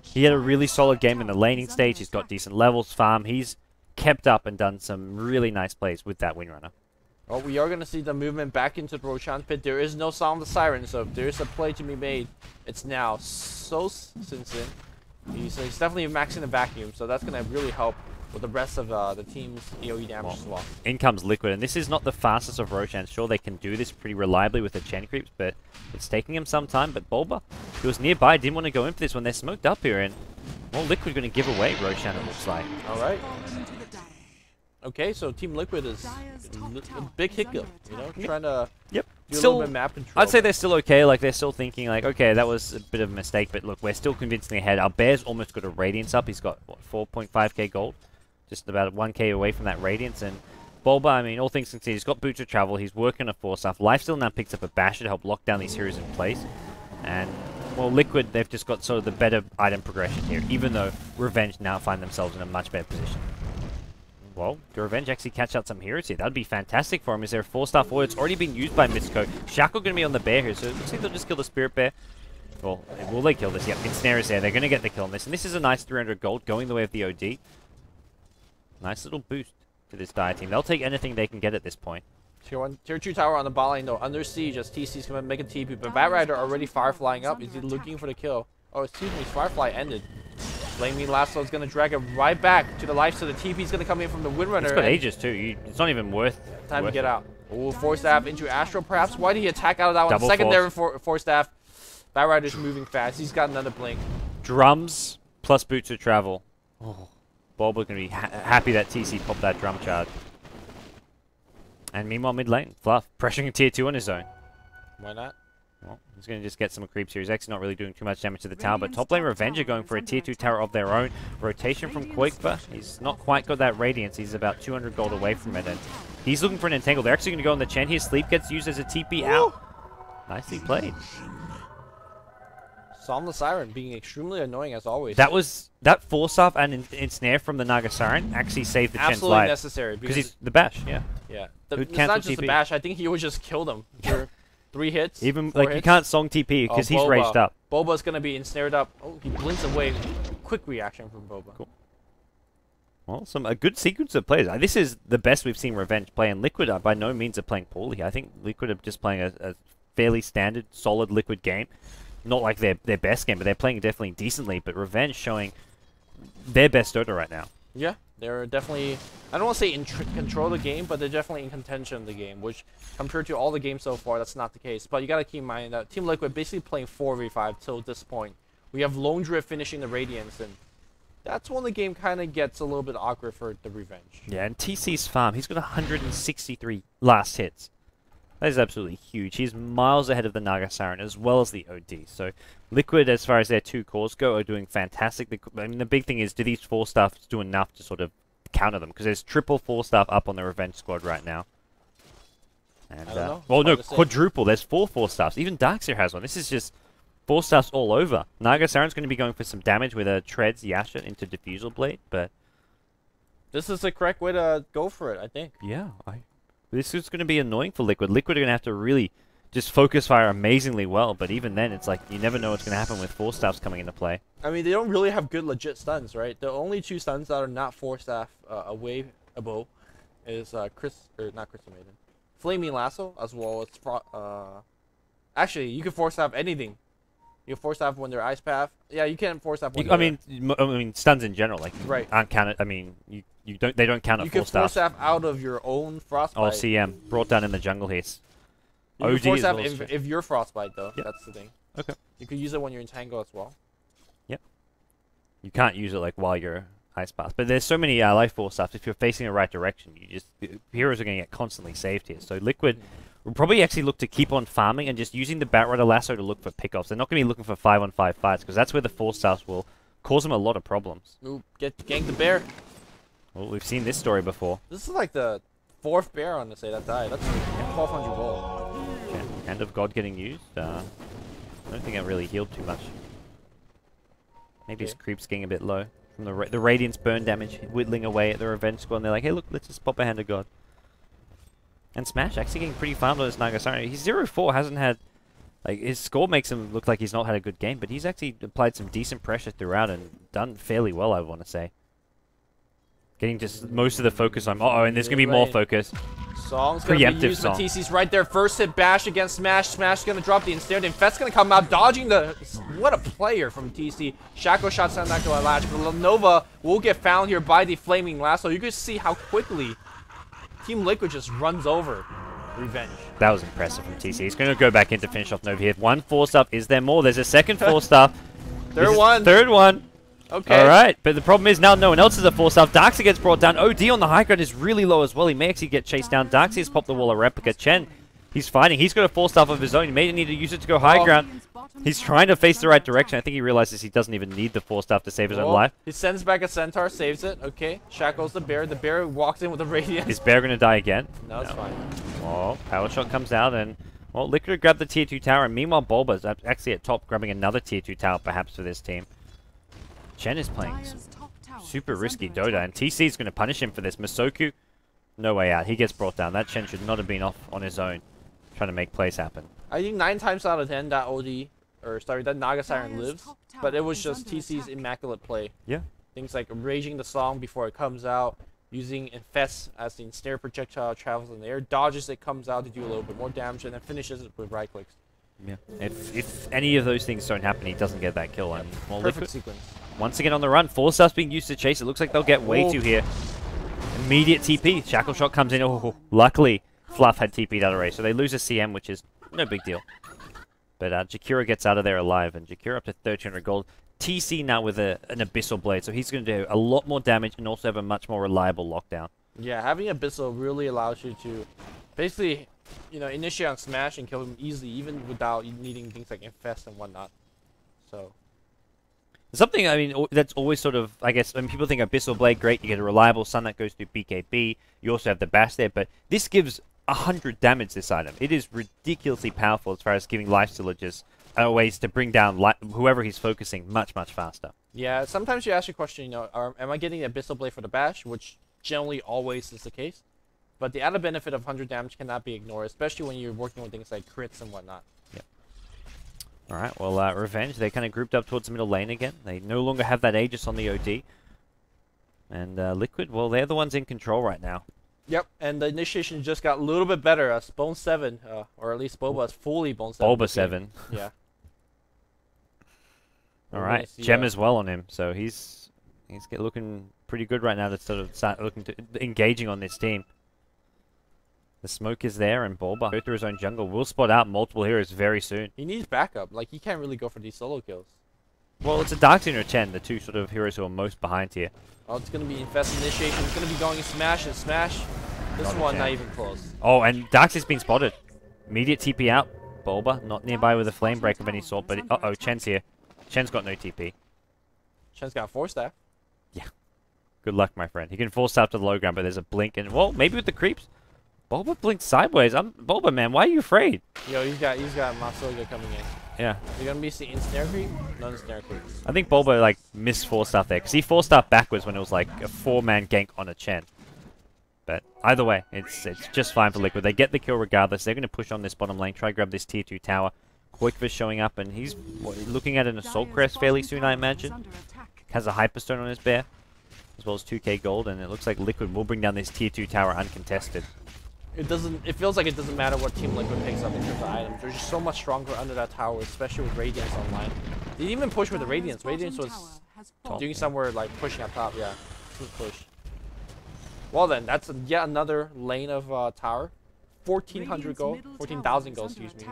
He had a really solid game in the laning stage. He's got decent levels, farm. He's kept up and done some really nice plays with that Windrunner. Well, we are going to see the movement back into the Roshan pit. There is no Song of the Siren, so if there is a play to be made, it's now. So Sinsin, he's definitely maxing the vacuum, so that's going to really help with the rest of the team's AoE damage as well. In comes Liquid, and this is not the fastest of Roshan. Sure, they can do this pretty reliably with the Chen creeps, but it's taking him some time. But Bulba, he was nearby, didn't want to go in for this when they're smoked up here, and well, Liquid going to give away Roshan, it looks like. All right. Okay, so Team Liquid is a big hiccup, you know, trying to do a little bit of map control. I'd say they're still okay. Like, they're still thinking, like, okay, that was a bit of a mistake, but look, we're still convincingly ahead. Our Bear's almost got a Radiance up. He's got, what, 4.5k gold? Just about 1k away from that Radiance. And Bulba, I mean, all things considered, he's got Boots of Travel. He's working a 4-stuff. Lifesteal now picks up a Basher to help lock down these heroes in place. And, well, Liquid, they've just got sort of the better item progression here, even though Revenge now find themselves in a much better position. Well, do Revenge actually catch out some heroes here? That would be fantastic for him. Is there a 4-star forward? It's already been used by Misko. Shackle going to be on the Bear here, so it looks like they'll just kill the Spirit Bear. Well, will they kill this? Yep, Ensnare is there. They're going to get the kill on this. And this is a nice 300 gold going the way of the OD. Nice little boost to this Dire team. They'll take anything they can get at this point. Tier 2 tower on the bot lane, though. Under siege as TC's going to make a TP. But Batrider already fireflying up. Is he looking for the kill? Oh, excuse me. Firefly ended. Flaming Lasso is going to drag it right back to the life, so the TP is going to come in from the Windrunner. It's got Aegis too. It's not even worth time to get out. Oh, Force Staff into Astro, perhaps. Why did he attack out of that one? Double Secondary Force Staff. Batrider's moving fast. He's got another blink. Drums plus Boots of Travel. Oh, Bulba going to be happy that TC popped that drum charge. And meanwhile, mid lane, Fluff pressuring a tier 2 on his own. Why not? Well, he's going to just get some creeps here. He's actually not really doing too much damage to the tower, but top lane Revenge are going for a tier 2 tower of their own. Rotation from Quakefa. He's not quite got that Radiance. He's about 200 gold away from it, and he's looking for an entangle. They're actually going to go on the Chen here. Sleep gets used as a TP out. Nicely played. Psalm the Siren being extremely annoying as always. That force off and ensnare from the Naga Siren actually saved the Chen's absolutely life. necessary Because he's the bash, yeah. Yeah. Who'd It's not cancel just the TP. bash. I think he would just kill them for 3 hits. Even four like you hits. can't song TP because he's Boba. raged up. Boba's gonna be ensnared up. Oh, he blinks away. Quick reaction from Boba. Cool. Well, a good sequence of plays. This is the best we've seen Revenge play, and Liquid are by no means are playing poorly. I think Liquid are just playing a fairly standard, solid Liquid game. Not like their best game, but they're playing definitely decently. But Revenge showing their best Dota right now. Yeah, they're definitely, I don't want to say in control of the game, but they're definitely in contention of the game, which compared to all the games so far, that's not the case. But you got to keep in mind that Team Liquid basically playing 4v5 till this point. We have Lone Drift finishing the Radiance, and that's when the game kind of gets a little bit awkward for the Revenge. Yeah, and TC's farm, he's got 163 last hits. That is absolutely huge. He's miles ahead of the Naga Siren as well as the OD. So Liquid, as far as their 2 cores go, are doing fantastic. I mean, the big thing is, do these 4 staffs do enough to sort of counter them? Because there's triple 4 staff up on the Revenge squad right now. And, I don't know. well, no, Hard to say. quadruple. There's 4 staffs. Even Darkseer has one. This is just 4 staffs all over. Naga Siren's going to be going for some damage with a Treads Yasha into Diffusal Blade, but This is the correct way to go for it, I think. yeah, this is going to be annoying for Liquid. Liquid are going to have to really just focus fire amazingly well, but even then, it's like you never know what's going to happen with 4 staffs coming into play. I mean, they don't really have good legit stuns, right? The only 2 stuns that are not 4 staff away above is not Crystal Maiden, Flaming Lasso, as well as actually, you can 4 staff anything. You can 4 staff when they're Ice Path. Yeah, you can 4 staff when I mean, stuns in general, like Right. aren't counted. I mean, they don't count you at can 4 4 staff. staff out of your own Frostbite. Oh, CM brought down in the jungle here. You can OD 4 is staff also- if you're Frostbite, though. Yep. That's the thing. Okay. You could use it when you're in Tango as well. You can't use it like while you're Ice Path. But there's so many life force stuff. If you're facing the right direction, heroes are going to get constantly saved here. So Liquid will probably actually look to keep on farming and just using the Batrider Lasso to look for pickoffs. They're not going to be looking for 5-on-5 fights because that's where the 4 stars will cause them a lot of problems. Ooh, gank the bear. Well, we've seen this story before. This is like the 4th bear on the say that died. That's 1,200 gold. Yeah. Hand of God getting used. I don't think it really healed too much. Maybe his creep's getting a bit low from the Radiance burn damage whittling away at the Revenge squad. And they're like, hey, look, let's just pop a Hand of God. And Smash actually getting pretty farmed on his Naga Siren. He's 0-4, hasn't had... Like, his score makes him look like he's not had a good game, but he's actually applied some decent pressure throughout and done fairly well, I want to say. Getting just most of the focus on... Uh-oh, and there's going to be more focus. Song's going to be used, but TC's right there. First hit bash against Smash. Smash going to drop the ensnared. Infest's going to come out, dodging the... What a player from TC. Shaco shot sent back to a latch, but Nova will get found here by the Flaming Lasso. You can see how quickly Team Liquid just runs over Revenge. That was impressive from TC. He's going to go back in to finish off Nova here. 1 4-star. Is there more? There's a second 4-star. Third one. Third one. Okay. All right, but the problem is now no one else is a 4-star. Darkseer gets brought down. OD on the high ground is really low as well. He may actually get chased down. Darkseer's popped the wall of replica. Chen, he's fighting. He's got a 4-star of his own. He may need to use it to go high ground. He's trying to face the right direction. I think he realizes he doesn't even need the 4-star to save his own life. He sends back a Centaur, saves it. Okay. Shackles the bear. The bear walks in with a Radiance. Is Bear going to die again? No, it's fine. Oh, Power Shot comes out and... Well, Liquid grabbed the tier 2 tower, and meanwhile Bulba's actually at top grabbing another tier 2 tower perhaps for this team. Chen is playing super risky Dota, and TC is going to punish him for this. Masoku, no way out. He gets brought down. That Chen should not have been off on his own, trying to make plays happen. I think 9 times out of 10 that that Naga Siren lives, but it was just TC's immaculate play. Yeah. Things like raging the song before it comes out, using Infest as the ensnare projectile travels in the air, dodges it, comes out to do a little bit more damage, and then finishes it with right clicks. Yeah. If any of those things don't happen, he doesn't get that kill. And well, Perfect Liquid, sequence. once again on the run. 4-stars being used to chase. It looks like they'll get way too here. Immediate TP. Shackle Shot comes in. Oh, luckily, Fluff had TP'd out already, so they lose a CM, which is no big deal. But Jakira gets out of there alive, and Jakira up to 1,300 gold. TC now with an Abyssal Blade, so he's going to do a lot more damage and also have a much more reliable lockdown. Yeah, having Abyssal really allows you to basically, initiate on Smash and kill him easily, even without needing things like Infest and whatnot. So... Something, I mean, that's always sort of, I guess, when people think Abyssal Blade, great, you get a reliable stun that goes through BKB, you also have the bash there, but this gives 100 damage, this item. It is ridiculously powerful as far as giving life stillages ways to bring down whoever he's focusing much faster. Yeah, sometimes you ask your question, you know, am I getting the Abyssal Blade for the bash? Which generally always is the case. But the added benefit of 100 damage cannot be ignored, especially when you're working with things like crits and whatnot. Yep. Alright, well, Revenge, they kind of grouped up towards the middle lane again. They no longer have that Aegis on the OD. And Liquid, well, they're the ones in control right now. Yep, and the initiation just got a little bit better as Bone 7, or at least Boba is fully Bone 7. Boba 7. Yeah. Alright, Gem as well on him, so he's looking pretty good right now to sort of start looking to engaging on this team. The smoke is there, and Bulba go through his own jungle. Will spot out multiple heroes very soon. He needs backup. Like, he can't really go for these solo kills. Well, it's a Darkseid or Chen, the two sort of heroes who are most behind here. Oh, it's going to be Infest Initiation. It's going to be going Smash and Smash. This one, not even close. Oh, and Darkseid's been spotted. Immediate TP out. Bulba, not nearby with a Flame Break of any sort, but uh-oh, Chen's here. Chen's got no TP. Chen's got 4 staff. Yeah. Good luck, my friend. He can force out to the low ground, but there's a blink, and, well, maybe with the creeps. Bulba blinked sideways. Bulba, man, why are you afraid? Yo, he's got Masoga coming in. Yeah. You're gonna be seeing snare creep? No snare creep. I think Bulba, like, missed 4-star there, because he 4-star backwards when it was, like, a 4-man gank on a Chen. But either way, it's just fine for Liquid. They get the kill regardless. They're going to push on this bottom lane, try to grab this tier 2 tower. Quickfish showing up, and he's looking at an Assault Crest fairly soon, I imagine. Has a Hyperstone on his bear, as well as 2k gold, and it looks like Liquid will bring down this tier 2 tower uncontested. It feels like it doesn't matter what Team Liquid picks up in terms of items. They're just so much stronger under that tower, especially with Radiance online. They didn't even push with the Radiance. Radiance was doing somewhere like pushing up top, yeah. Smooth push. Well then, that's yet another lane of tower. 1,400 gold, 14,000 gold, excuse me.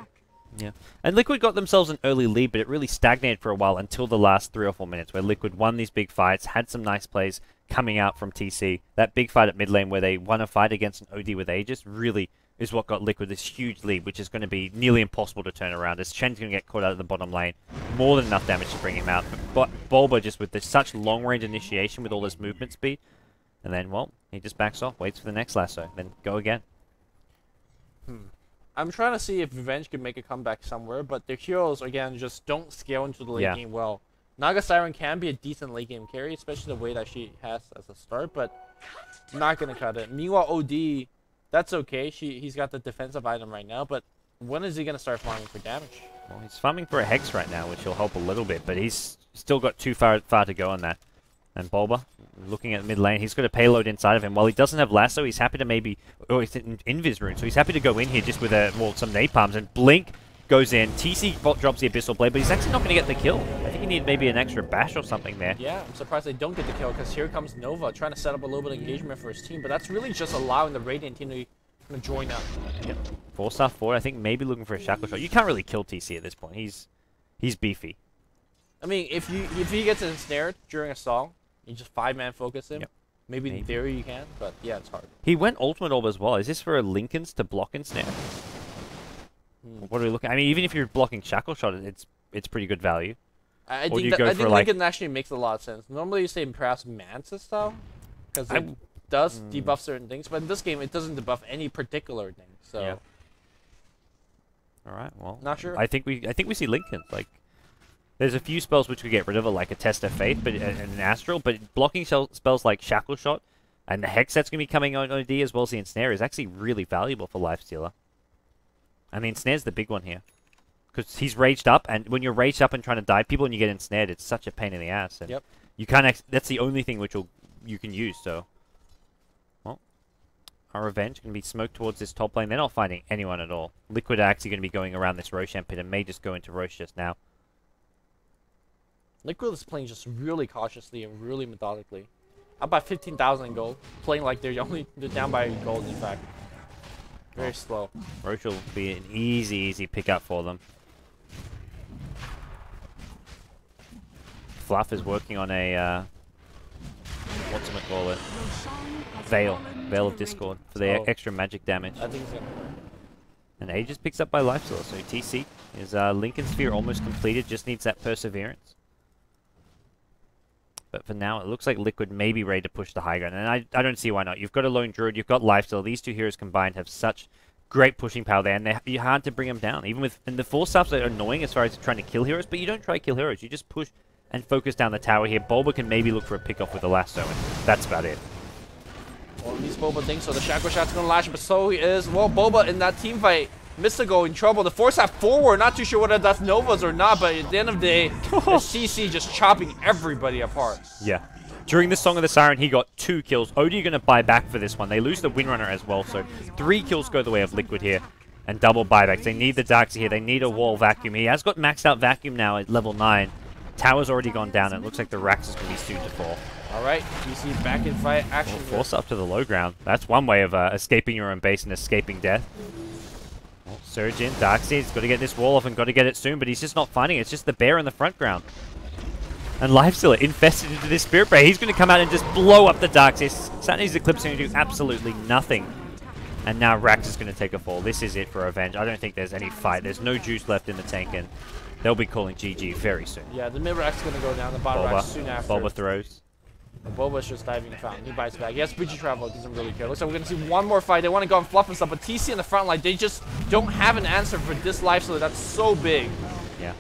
Yeah, and Liquid got themselves an early lead, but it really stagnated for a while until the last 3 or 4 minutes, where Liquid won these big fights, had some nice plays coming out from TC. That big fight at mid lane where they won a fight against an OD with Aegis really is what got Liquid this huge lead, which is going to be nearly impossible to turn around, as Chen's going to get caught out of the bottom lane. More than enough damage to bring him out, but Bulba just with such long-range initiation with all this movement speed, and then, well, he just backs off, waits for the next lasso, then go again. I'm trying to see if Revenge can make a comeback somewhere, but their heroes, again, just don't scale into the late game well. Naga Siren can be a decent late game carry, especially the way that she has as a start, but not going to cut it. Meanwhile, OD, that's okay. He's got the defensive item right now, but when is he going to start farming for damage? Well, he's farming for a Hex right now, which will help a little bit, but he's still got too far to go on that. And Bulba, looking at mid lane, he's got a payload inside of him. While he doesn't have Lasso, he's happy to maybe... Oh, he's in Invis rune, so he's happy to go in here just with some napalms. And Blink goes in. TC drops the Abyssal Blade, but he's actually not going to get the kill. I think he needed maybe an extra bash or something there. Yeah, I'm surprised they don't get the kill, because here comes Nova trying to set up a little bit of engagement for his team. But that's really just allowing the Radiant team to join up. Yep. 4-star forward, I think maybe looking for a shackle shot. You can't really kill TC at this point. He's beefy. I mean, if he gets ensnared during a song, you just 5-man focus him. Yep. Maybe in theory you can, but yeah, it's hard. He went Ultimate Orb as well. Is this for a Linken's to block ensnare? What are we looking? I mean, even if you're blocking Shackle Shot, it's pretty good value. I think Linken actually makes a lot of sense. Normally you say perhaps Mantis style, because it does debuff certain things, but in this game it doesn't debuff any particular thing. So. Yeah. All right. Well. Not sure. I think we see Linken. Like, there's a few spells which we get rid of, like a Test of Faith, but and an Astral, but blocking spells like Shackle Shot and the Hex that's going to be coming on OD as well as the Ensnare is actually really valuable for Lifestealer. And the Ensnare's the big one here. Because he's raged up, and when you're raged up and trying to dive people and you get ensnared, it's such a pain in the ass. And you can't. That's the only thing which you can use. So, well, our Revenge can be smoked towards this top lane. They're not finding anyone at all. Liquid are actually going to be going around this Roshan pit and may just go into Rosh just now. Liquid is playing just really cautiously and really methodically. Up by 15,000 in gold, playing like they're down by gold. In fact, very slow. Rosh will be an easy pickup for them. Fluff is working on a whatchamacallit, Veil of Discord for the extra magic damage. I think it's gonna work. And Aegis picks up by Lifesteal, so TC is Linken Sphere almost completed, just needs that Perseverance. But for now, it looks like Liquid may be ready to push the high ground, and I don't see why not. You've got a Lone Druid, you've got Lifesteal. These two heroes combined have such great pushing power there, and you're hard to bring them down. Even with and the 4-stars are annoying as far as trying to kill heroes, but you don't try to kill heroes. You just push and focus down the tower here. Bulba can maybe look for a pick-off with a lasso, and that's about it. Well, at least Boba thinks so. The Shackle Shot's gonna lash, but so is, well, Boba in that team fight. Mystical in trouble. The force half forward, not too sure whether that's Novas or not, but at the end of the day, the CC just chopping everybody apart. Yeah. During the Song of the Siren, he got 2 kills. OD going to buy back for this one. They lose the Windrunner as well, so 3 kills go the way of Liquid here. And double buybacks. They need the Darks here. They need a wall vacuum. He has got maxed out vacuum now at level 9. Tower's already gone down, and it looks like the Rax is going to be soon to fall. Alright, DC back in fight action. Force up to the low ground. That's one way of escaping your own base and escaping death. Surge in, Darkseid's got to get this wall off and got to get it soon, but he's just not finding it. It's just the bear in the front ground. And Lifestealer infested into this Spirit Break. He's going to come out and just blow up the Darkseid. Saturn's Eclipse is going to do absolutely nothing. And now Rax is going to take a fall. This is it for Revenge. I don't think there's any fight. There's no juice left in the tank, and they'll be calling GG very soon. Yeah, the mid Rax is going to go down, the bottom Rax soon after. Bulba throws. Boba's just diving the fountain. He bites back. He has Breachy Travel. Doesn't really care. Looks like we're going to see one more fight. They want to go and fluff and stuff, but TC in the front line, they just don't have an answer for this Lifestealer. That's so big. Yeah.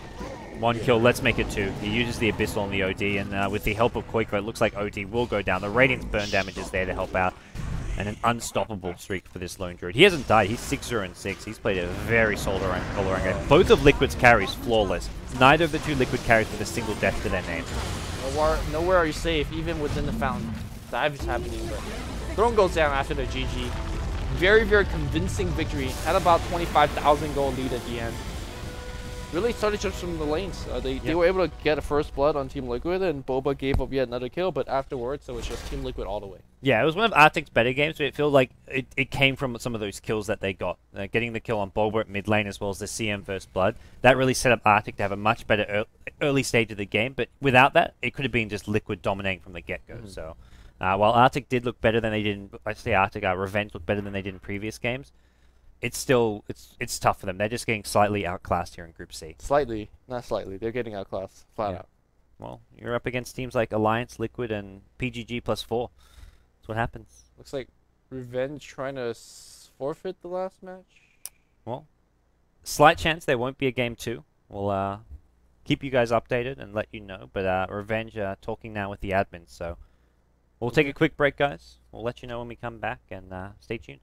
1 kill. Let's make it 2. He uses the Abyssal on the OD, and with the help of Koiko, it looks like OD will go down. The Radiant's burn damage is there to help out. And an unstoppable streak for this lone druid. He hasn't died. He's 6-0-6. He's played a very solid all-around game. Both of Liquid's carries flawless. Neither of the 2 Liquid carries with a single death to their name. Nowhere are you safe, even within the fountain. Dive is happening, but Throne goes down after the GG. Very, very convincing victory. Had about 25,000 gold lead at the end. Really started just from the lanes. They were able to get a first blood on Team Liquid, and Boba gave up yet another kill, but afterwards, it was just Team Liquid all the way. Yeah, it was one of Arctic's better games, but it feels like it came from some of those kills that they got. Getting the kill on Boba at mid lane as well as the CM first blood. That really set up Arctic to have a much better early stage of the game, but without that, it could have been just Liquid dominating from the get-go. So, while Arctic did look better than they did Revenge looked better than they did in previous games, it's still it's tough for them. They're just getting slightly outclassed here in Group C. Slightly, not slightly. They're getting outclassed, flat out. Well, you're up against teams like Alliance, Liquid, and PGG +4. That's what happens. Looks like Revenge trying to forfeit the last match. Well, slight chance there won't be a game 2. We'll keep you guys updated and let you know. But Revenge talking now with the admins, so we'll take a quick break, guys. We'll let you know when we come back, and stay tuned.